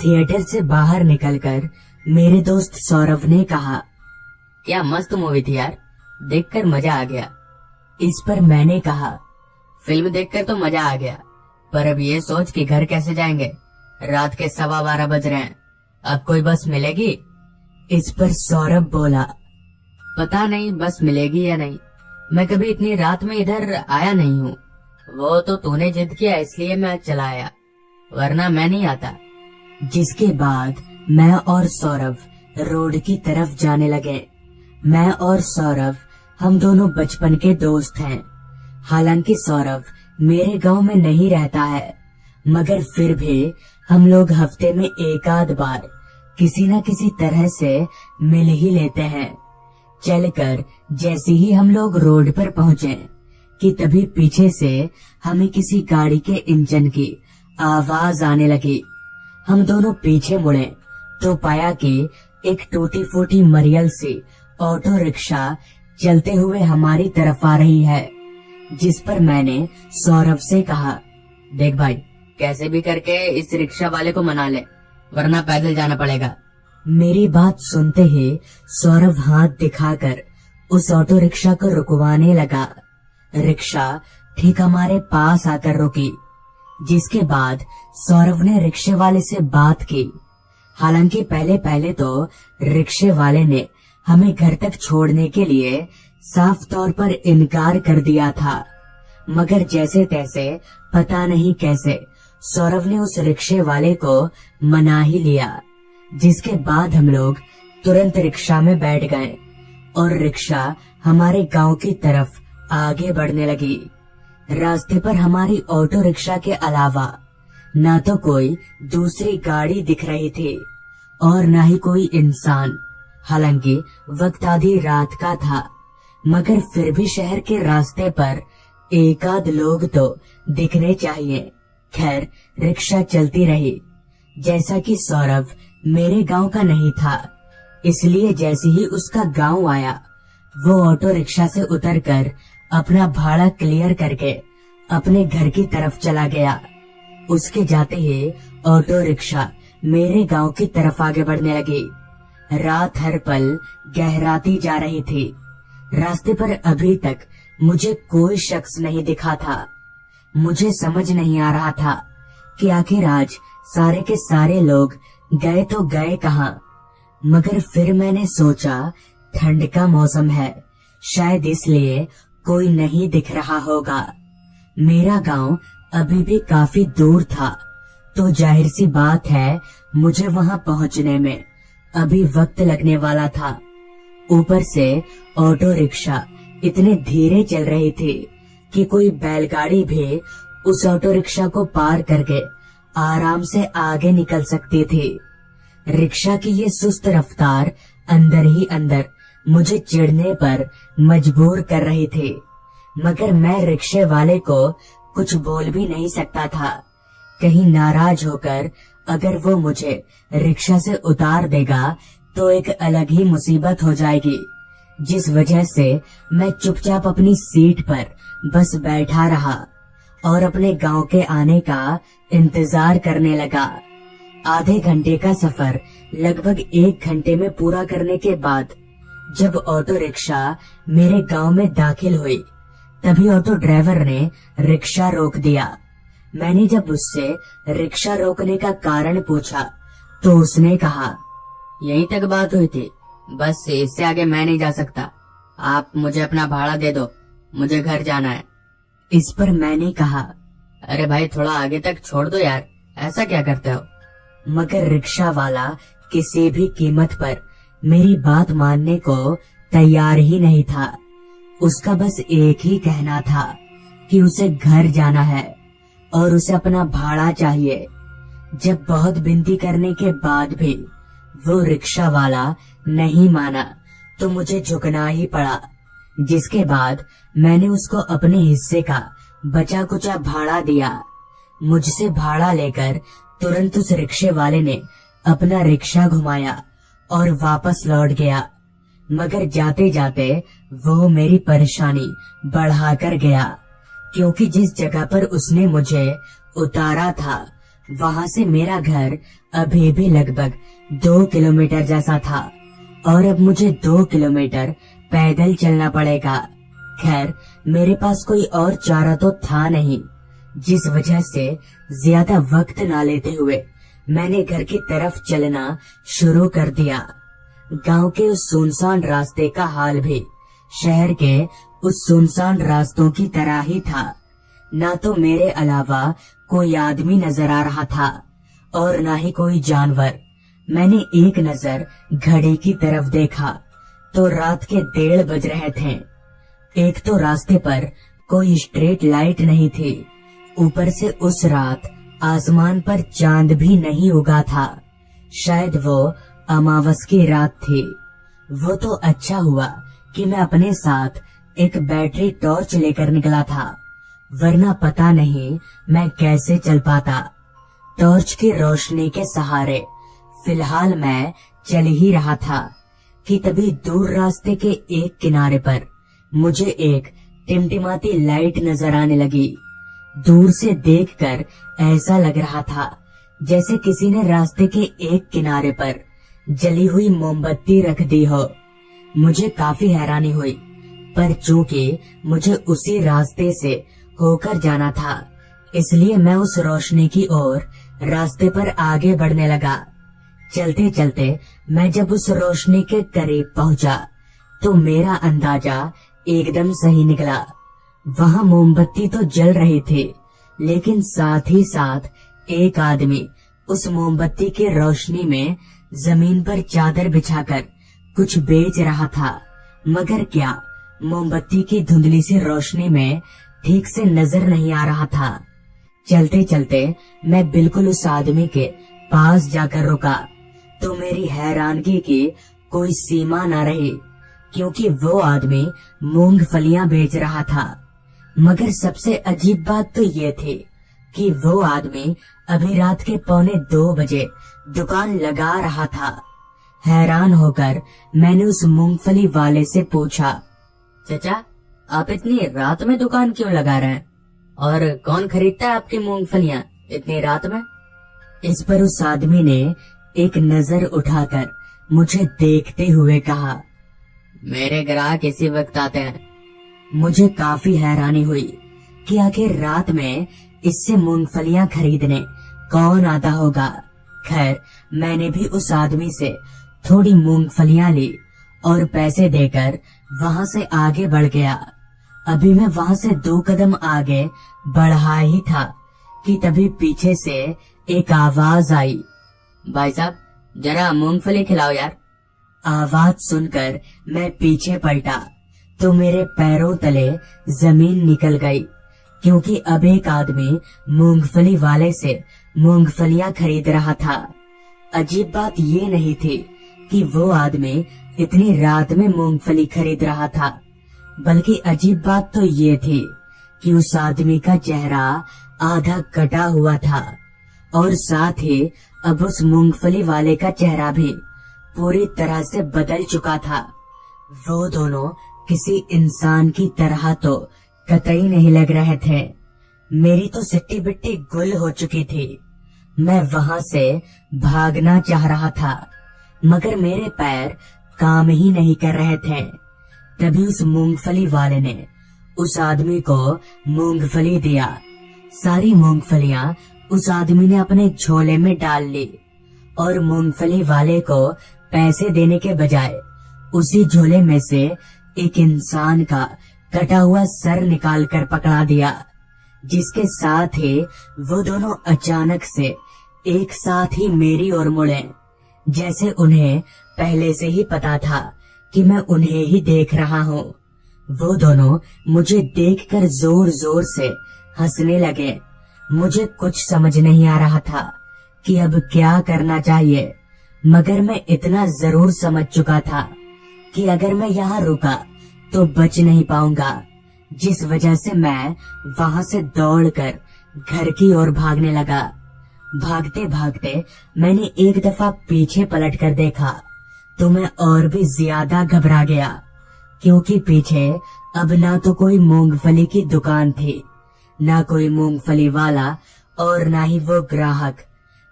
Theatre से बाहर निकलकर मेरे दोस्त सौरभ ने कहा, क्या मस्त मूवी थी यार, देखकर मजा आ गया। इस पर मैंने कहा, फिल्म देखकर तो मजा आ गया, पर अब ये सोच कि घर कैसे जाएंगे, रात के 12:15 बज रहे हैं, अब कोई बस मिलेगी? इस पर सौरभ बोला, पता नहीं बस मिलेगी या नहीं, मैं कभी इतनी रात में इधर आया नहीं हूँ। वो तो तूने जिद किया इसलिए मैं चला आया, वरना मैं नहीं आता। जिसके बाद मैं और सौरभ रोड की तरफ जाने लगे। मैं और सौरभ हम दोनों बचपन के दोस्त हैं। हालांकि सौरभ मेरे गांव में नहीं रहता है, मगर फिर भी हम लोग हफ्ते में एक आध बार किसी न किसी तरह से मिल ही लेते हैं। चलकर जैसे ही हम लोग रोड पर पहुंचे कि तभी पीछे से हमें किसी गाड़ी के इंजन की आवाज आने लगी। हम दोनों पीछे मुड़े तो पाया कि एक टूटी फूटी मरियल सी ऑटो रिक्शा चलते हुए हमारी तरफ आ रही है। जिस पर मैंने सौरभ से कहा, देख भाई, कैसे भी करके इस रिक्शा वाले को मना ले, वरना पैदल जाना पड़ेगा। मेरी बात सुनते ही सौरभ हाथ दिखाकर उस ऑटो रिक्शा को रुकवाने लगा। रिक्शा ठीक हमारे पास आकर रुकी, जिसके बाद सौरभ ने रिक्शे वाले से बात की। हालांकि पहले पहले तो रिक्शे वाले ने हमें घर तक छोड़ने के लिए साफ तौर पर इनकार कर दिया था, मगर जैसे तैसे पता नहीं कैसे सौरभ ने उस रिक्शे वाले को मना ही लिया। जिसके बाद हम लोग तुरंत रिक्शा में बैठ गए और रिक्शा हमारे गांव की तरफ आगे बढ़ने लगी। रास्ते पर हमारी ऑटो रिक्शा के अलावा ना तो कोई दूसरी गाड़ी दिख रही थी और ना ही कोई इंसान। हालांकि वक्त आधी रात का था, मगर फिर भी शहर के रास्ते पर एक आध लोग तो दिखने चाहिए। खैर, रिक्शा चलती रही। जैसा कि सौरभ मेरे गांव का नहीं था, इसलिए जैसे ही उसका गांव आया, वो ऑटो रिक्शा से उतरकर अपना भाड़ा क्लियर करके अपने घर की तरफ चला गया। उसके जाते ही ऑटो रिक्शा मेरे गांव की तरफ आगे बढ़ने लगी। रात हर पल गहराती जा रही थी। रास्ते पर अभी तक मुझे कोई शख्स नहीं दिखा था। मुझे समझ नहीं आ रहा था कि आखिर आज सारे के सारे लोग गए तो गए कहाँ। मगर फिर मैंने सोचा, ठंड का मौसम है, शायद इसलिए कोई नहीं दिख रहा होगा। मेरा गांव अभी भी काफी दूर था, तो जाहिर सी बात है मुझे वहां पहुंचने में अभी वक्त लगने वाला था। ऊपर से ऑटो रिक्शा इतने धीरे चल रही थी कि कोई बैलगाड़ी भी उस ऑटो रिक्शा को पार करके आराम से आगे निकल सकती थी। रिक्शा की ये सुस्त रफ्तार अंदर ही अंदर मुझे चिढ़ने पर मजबूर कर रही थी, मगर मैं रिक्शे वाले को कुछ बोल भी नहीं सकता था। कहीं नाराज होकर अगर वो मुझे रिक्शा से उतार देगा तो एक अलग ही मुसीबत हो जाएगी। जिस वजह से मैं चुपचाप अपनी सीट पर बस बैठा रहा और अपने गांव के आने का इंतजार करने लगा। आधे घंटे का सफर लगभग 1 घंटे में पूरा करने के बाद जब ऑटो रिक्शा मेरे गांव में दाखिल हुई, तभी ऑटो ड्राइवर ने रिक्शा रोक दिया। मैंने जब उससे रिक्शा रोकने का कारण पूछा तो उसने कहा, यहीं तक बात हुई थी, बस इससे आगे मैं नहीं जा सकता, आप मुझे अपना भाड़ा दे दो, मुझे घर जाना है। इस पर मैंने कहा, अरे भाई थोड़ा आगे तक छोड़ दो यार, ऐसा क्या करते हो। मगर रिक्शा वाला किसी भी कीमत पर मेरी बात मानने को तैयार ही नहीं था। उसका बस एक ही कहना था कि उसे घर जाना है और उसे अपना भाड़ा चाहिए। जब बहुत विनती करने के बाद भी वो रिक्शा वाला नहीं माना तो मुझे झुकना ही पड़ा। जिसके बाद मैंने उसको अपने हिस्से का बचा कुचा भाड़ा दिया। मुझसे भाड़ा लेकर तुरंत उस रिक्शे वाले ने अपना रिक्शा घुमाया और वापस लौट गया। मगर जाते जाते वो मेरी परेशानी बढ़ाकर गया, क्योंकि जिस जगह पर उसने मुझे उतारा था वहां से मेरा घर अभी भी लगभग 2 किलोमीटर जैसा था और अब मुझे 2 किलोमीटर पैदल चलना पड़ेगा। खैर, मेरे पास कोई और चारा तो था नहीं, जिस वजह से ज्यादा वक्त ना लेते हुए मैंने घर की तरफ चलना शुरू कर दिया। गांव के उस सुनसान रास्ते का हाल भी शहर के उस सुनसान रास्तों की तरह ही था। ना तो मेरे अलावा कोई आदमी नजर आ रहा था और ना ही कोई जानवर। मैंने एक नजर घड़ी की तरफ देखा तो रात के 1:30 बज रहे थे। एक तो रास्ते पर कोई स्ट्रीट लाइट नहीं थी, ऊपर से उस रात आसमान पर चांद भी नहीं उगा था। शायद वो अमावस की रात थी। वो तो अच्छा हुआ कि मैं अपने साथ एक बैटरी टॉर्च लेकर निकला था, वरना पता नहीं मैं कैसे चल पाता। टॉर्च की रोशनी के सहारे फिलहाल मैं चल ही रहा था कि तभी दूर रास्ते के एक किनारे पर मुझे एक टिमटिमाती लाइट नजर आने लगी। दूर से देखकर ऐसा लग रहा था जैसे किसी ने रास्ते के एक किनारे पर जली हुई मोमबत्ती रख दी हो। मुझे काफी हैरानी हुई, पर चूंकि मुझे उसी रास्ते से होकर जाना था, इसलिए मैं उस रोशनी की ओर रास्ते पर आगे बढ़ने लगा। चलते चलते मैं जब उस रोशनी के करीब पहुंचा तो मेरा अंदाजा एकदम सही निकला। वहां मोमबत्ती तो जल रही थी, लेकिन साथ ही साथ एक आदमी उस मोमबत्ती की रोशनी में जमीन पर चादर बिछाकर कुछ बेच रहा था। मगर क्या, मोमबत्ती की धुंधली सी रोशनी में ठीक से नजर नहीं आ रहा था। चलते चलते मैं बिल्कुल उस आदमी के पास जाकर रुका तो मेरी हैरानगी की कोई सीमा न रही, क्योंकि वो आदमी मूंगफलियां बेच रहा था। मगर सबसे अजीब बात तो ये थी कि वो आदमी अभी रात के 1:45 बजे दुकान लगा रहा था। हैरान होकर मैंने उस मूंगफली वाले से पूछा, चचा, आप इतनी रात में दुकान क्यों लगा रहे हैं? और कौन खरीदता है आपकी मूंगफलियां इतनी रात में? इस पर उस आदमी ने एक नजर उठाकर मुझे देखते हुए कहा, मेरे ग्राहक इसी वक्त आते हैं। मुझे काफी हैरानी हुई कि आखिर रात में इससे मूंगफलियां खरीदने कौन आता होगा। खैर, मैंने भी उस आदमी से थोड़ी मूंगफलियां ली और पैसे देकर वहां से आगे बढ़ गया। अभी मैं वहां से 2 कदम आगे बढ़ा ही था कि तभी पीछे से एक आवाज आई, भाई साहब, जरा मूंगफली खिलाओ यार। आवाज सुनकर मैं पीछे पलटा तो मेरे पैरों तले जमीन निकल गई, क्योंकि अब एक आदमी मूंगफली वाले से मूंगफलियां खरीद रहा था। अजीब बात ये नहीं थी कि वो आदमी इतनी रात में मूंगफली खरीद रहा था, बल्कि अजीब बात तो ये थी कि उस आदमी का चेहरा आधा कटा हुआ था और साथ ही अब उस मूंगफली वाले का चेहरा भी पूरी तरह से बदल चुका था। वो दोनों किसी इंसान की तरह तो कतई नहीं लग रहे थे। मेरी तो सिट्टी बिट्टी गुल हो चुकी थी। मैं वहां से भागना चाह रहा था, मगर मेरे पैर काम ही नहीं कर रहे थे। तभी उस मूंगफली वाले ने उस आदमी को मूंगफली दिया। सारी मूंगफलियां उस आदमी ने अपने झोले में डाल ली और मूंगफली वाले को पैसे देने के बजाय उसी झोले में से एक इंसान का कटा हुआ सर निकाल कर पकड़ा दिया, जिसके साथ ही वो दोनों अचानक से एक साथ ही मेरी ओर मुड़े, जैसे उन्हें पहले से ही पता था कि मैं उन्हें ही देख रहा हूँ। वो दोनों मुझे देखकर जोर जोर से हंसने लगे। मुझे कुछ समझ नहीं आ रहा था कि अब क्या करना चाहिए, मगर मैं इतना जरूर समझ चुका था कि अगर मैं यहाँ रुका तो बच नहीं पाऊंगा, जिस वजह से मैं वहां से दौड़कर घर की ओर भागने लगा। भागते भागते मैंने एक दफा पीछे पलट कर देखा तो मैं और भी ज्यादा घबरा गया, क्योंकि पीछे अब ना तो कोई मूंगफली की दुकान थी, ना कोई मूंगफली वाला और ना ही वो ग्राहक,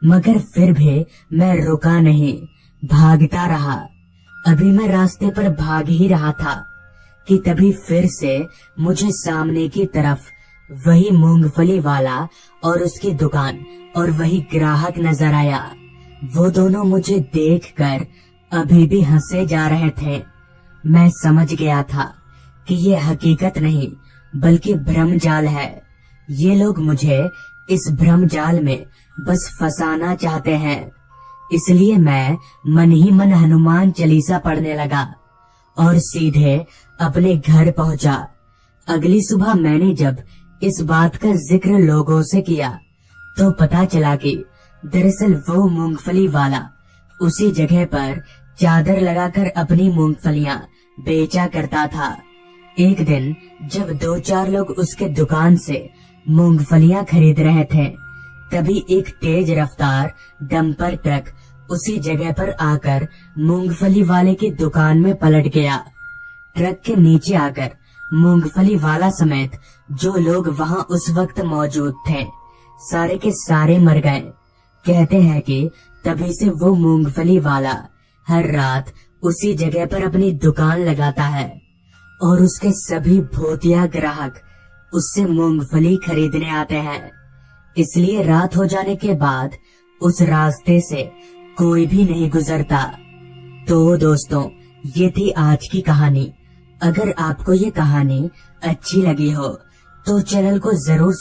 मगर फिर भी मैं रुका नहीं, भागता रहा। अभी मैं रास्ते पर भाग ही रहा था कि तभी फिर से मुझे सामने की तरफ वही मूंगफली वाला और उसकी दुकान और वही ग्राहक नजर आया। वो दोनों मुझे देखकर अभी भी हंसे जा रहे थे। मैं समझ गया था कि ये हकीकत नहीं बल्कि भ्रमजाल है। ये लोग मुझे इस भ्रमजाल में बस फंसाना चाहते हैं। इसलिए मैं मन ही मन हनुमान चालीसा पढ़ने लगा और सीधे अपने घर पहुंचा। अगली सुबह मैंने जब इस बात का जिक्र लोगों से किया तो पता चला कि दरअसल वो मूंगफली वाला उसी जगह पर चादर लगाकर अपनी मूंगफलियां बेचा करता था। एक दिन जब 2-4 लोग उसके दुकान से मूंगफलियां खरीद रहे थे, तभी एक तेज रफ्तार डंपर ट्रक उसी जगह पर आकर मूंगफली वाले की दुकान में पलट गया। ट्रक के नीचे आकर मूंगफली वाला समेत जो लोग वहां उस वक्त मौजूद थे, सारे के सारे मर गए। कहते हैं कि तभी से वो मूंगफली वाला हर रात उसी जगह पर अपनी दुकान लगाता है और उसके सभी भूतिया ग्राहक उससे मूंगफली खरीदने आते हैं। इसलिए रात हो जाने के बाद उस रास्ते से कोई भी नहीं गुजरता। तो दोस्तों, ये थी आज की कहानी। अगर आपको ये कहानी अच्छी लगी हो तो चैनल को जरूर